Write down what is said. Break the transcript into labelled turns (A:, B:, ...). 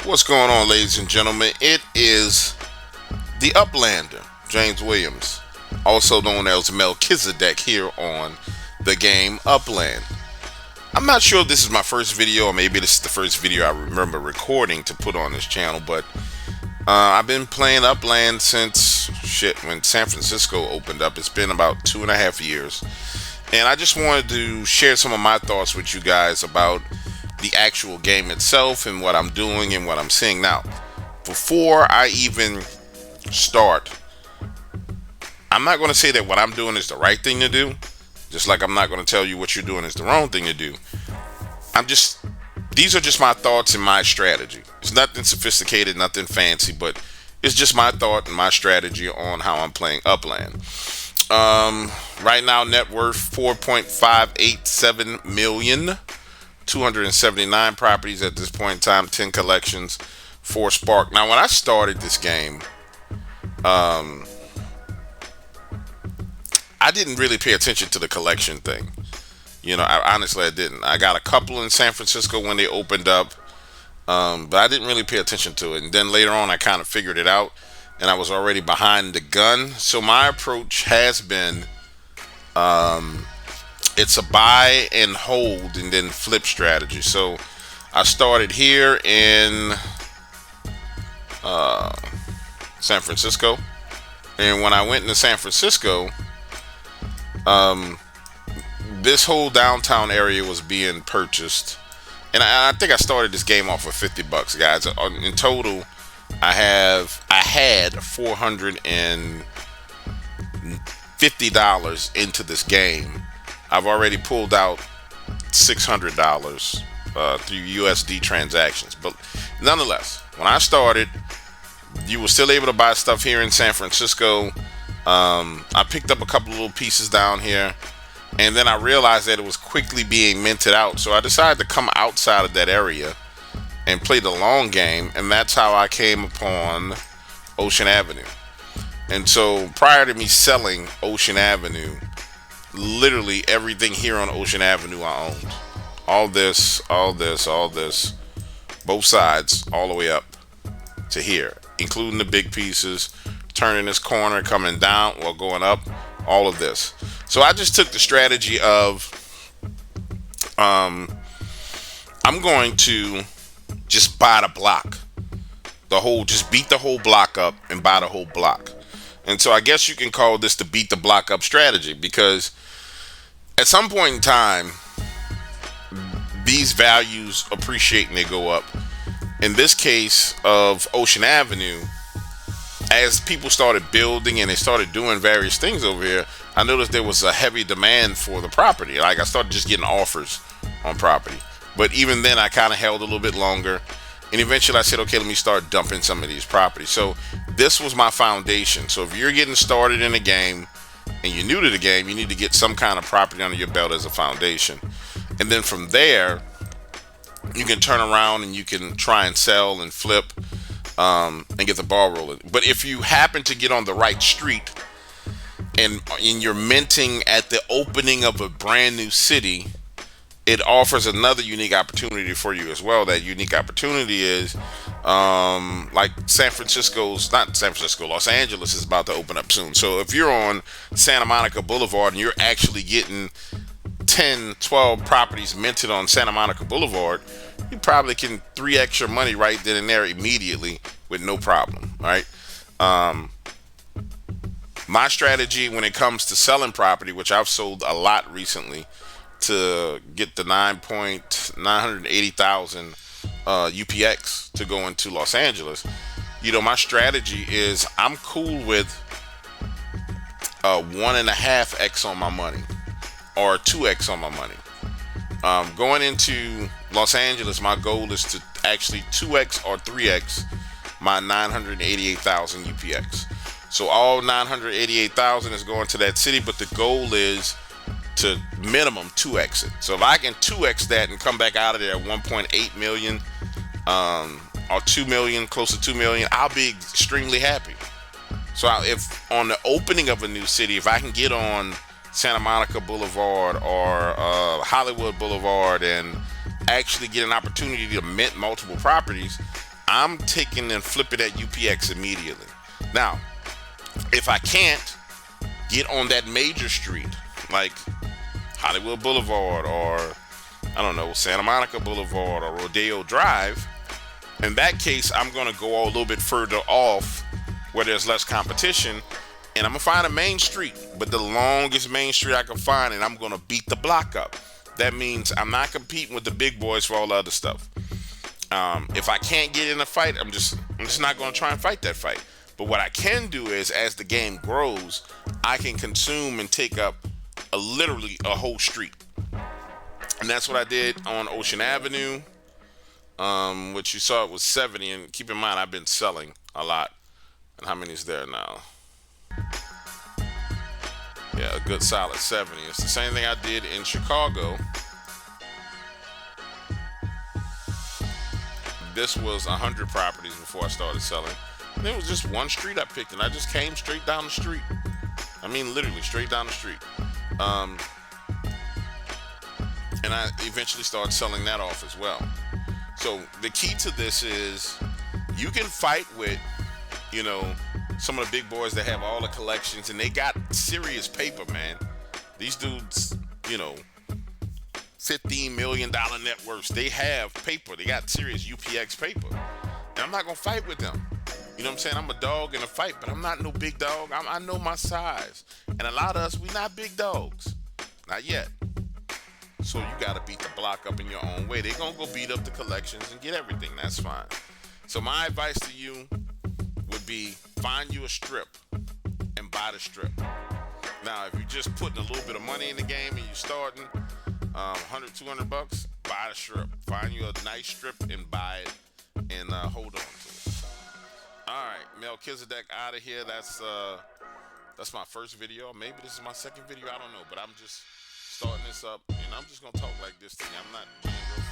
A: What's going on, ladies and gentlemen? It is the Uplander, James Williams, also known as Melchizedek, here on the game Upland. I'm not sure if this is my first video, or maybe this is the first video I remember recording to put on this channel, but I've been playing Upland since when San Francisco opened up. It's been about 2.5 years, and I just wanted to share some of my thoughts with you guys about the actual game itself and what I'm doing and what I'm seeing. Now, before I even start, I'm not going to say that what I'm doing is the right thing to do, just like I'm not going to tell you what you're doing is the wrong thing to do. These are just my thoughts and my strategy. It's nothing sophisticated, nothing fancy, but it's just my thought and my strategy on how I'm playing Upland. Right now, net worth 4.587 million. 279 properties at this point in time, 10 collections, 4 Spark. Now, when I started this game, I didn't really pay attention to the collection thing. Honestly, I didn't. I got a couple in San Francisco when they opened up, but I didn't really pay attention to it. And then later on, I kind of figured it out, and I was already behind the gun. So my approach has been, it's a buy and hold and then flip strategy. So I started here in San Francisco, and when I went into San Francisco, this whole downtown area was being purchased, and I think I started this game off with $50, guys. In total, I had $450 into this game. I've already pulled out $600 through USD transactions. But nonetheless, when I started, you were still able to buy stuff here in San Francisco. I picked up a couple of little pieces down here, and then I realized that it was quickly being minted out. So I decided to come outside of that area and play the long game, and that's how I came upon Ocean Avenue. And so prior to me selling Ocean Avenue, literally everything here on Ocean Avenue I owned. All this, both sides, all the way up to here, including the big pieces, turning this corner, coming down, or going up, all of this. So I just took the strategy of, I'm going to just buy the block. Just beat the whole block up and buy the whole block. And so I guess you can call this the beat the block up strategy, because at some point in time, these values appreciate and they go up. In this case of Ocean Avenue, as people started building and they started doing various things over here, I noticed there was a heavy demand for the property. Like, I started just getting offers on property. But even then, I kind of held a little bit longer. And eventually I said, okay, let me start dumping some of these properties. So this was my foundation. So if you're getting started in a game and you're new to the game, you need to get some kind of property under your belt as a foundation. And then from there, you can turn around and you can try and sell and flip, and get the ball rolling. But if you happen to get on the right street and you're minting at the opening of a brand new city, it offers another unique opportunity for you as well. That unique opportunity is, like Los Angeles is about to open up soon. So if you're on Santa Monica Boulevard and you're actually getting 10, 12 properties minted on Santa Monica Boulevard, you probably can 3x your money right then and there immediately with no problem, right? My strategy when it comes to selling property, which I've sold a lot recently, to get the 980,000 UPX to go into Los Angeles, my strategy is I'm cool with 1.5x on my money or 2x on my money. Going into Los Angeles, my goal is to actually 2x or 3x my 988,000 UPX. So all 988,000 is going to that city, but the goal is to minimum 2x it. So if I can 2x that and come back out of there at 1.8 million, or 2 million, close to 2 million, I'll be extremely happy. So if on the opening of a new city, if I can get on Santa Monica Boulevard or Hollywood Boulevard and actually get an opportunity to mint multiple properties, I'm taking and flipping at UPX immediately. Now, if I can't get on that major street, like Hollywood Boulevard or I don't know, Santa Monica Boulevard or Rodeo Drive, in that case, I'm going to go a little bit further off where there's less competition, and I'm going to find a main street, but the longest main street I can find, and I'm going to beat the block up. That means I'm not competing with the big boys for all the other stuff. If I can't get in a fight, I'm just not going to try and fight that fight. But what I can do is, as the game grows, I can consume and take up literally a whole street, and that's what I did on Ocean Avenue. Which you saw it was 70, and keep in mind I've been selling a lot. And how many is there now? Yeah, a good solid 70. It's the same thing I did in Chicago. This was 100 properties before I started selling. And it was just one street I picked, and I just came straight down the street. I mean, literally straight down the street. And I eventually started selling that off as well. So the key to this is you can fight with, some of the big boys that have all the collections, and they got serious paper, man. These dudes, $15 million net worths. They have paper. They got serious UPX paper. And I'm not going to fight with them. You know what I'm saying? I'm a dog in a fight, but I'm not no big dog. I know my size. And a lot of us, we not big dogs. Not yet. So you got to beat the block up in your own way. They're going to go beat up the collections and get everything. That's fine. So my advice to you would be find you a strip and buy the strip. Now, if you're just putting a little bit of money in the game and you're starting 100, 200 bucks, buy the strip. Find you a nice strip and buy it and hold on to it. All right, Melchizedek out of here. That's my first video. Maybe this is my second video. I don't know, but I'm just starting this up, and I'm just gonna talk like this to you. I'm not being real